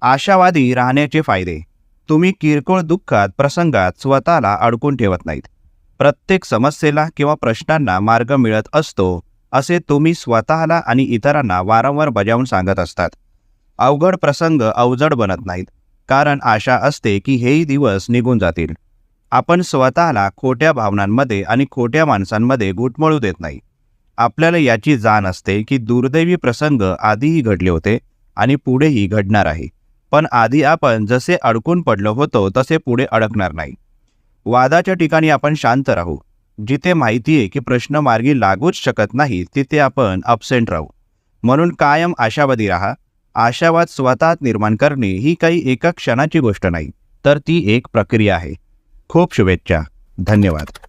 आशावादी राहण्याचे फायदे. तुम्ही किरकोळ दुःखात प्रसंगात स्वतःला अडकून ठेवत नाहीत. प्रत्येक समस्येला किंवा प्रश्नांना मार्ग मिळत असतो असे तुम्ही स्वतःला आणि इतरांना वारंवार बजावून सांगत असतात. अवघड प्रसंग अवजड बनत नाहीत, कारण आशा असते की हेही दिवस निघून जातील. आपण स्वतःला खोट्या भावनांमध्ये आणि खोट्या माणसांमध्ये घुटमळू देत नाही. आपल्याला याची जाण असते की दुर्दैवी प्रसंग आधीही घडले होते आणि पुढेही घडणार आहे. पण आधी आपण जसे अडकून पडलो होतो तसे पुढे अडकणार नाही. वादाच्या ठिकाणी आपण शांत राहू. जिथे माहिती आहे की प्रश्न मार्गी लागूच शकत नाही तिथे आपण अबसेंट राहू. म्हणून कायम आशावादी राहा. आशावाद स्वतःत निर्माण करणे ही काही एका क्षणाची गोष्ट नाही, तर ती एक प्रक्रिया आहे. खूप शुभेच्छा. धन्यवाद.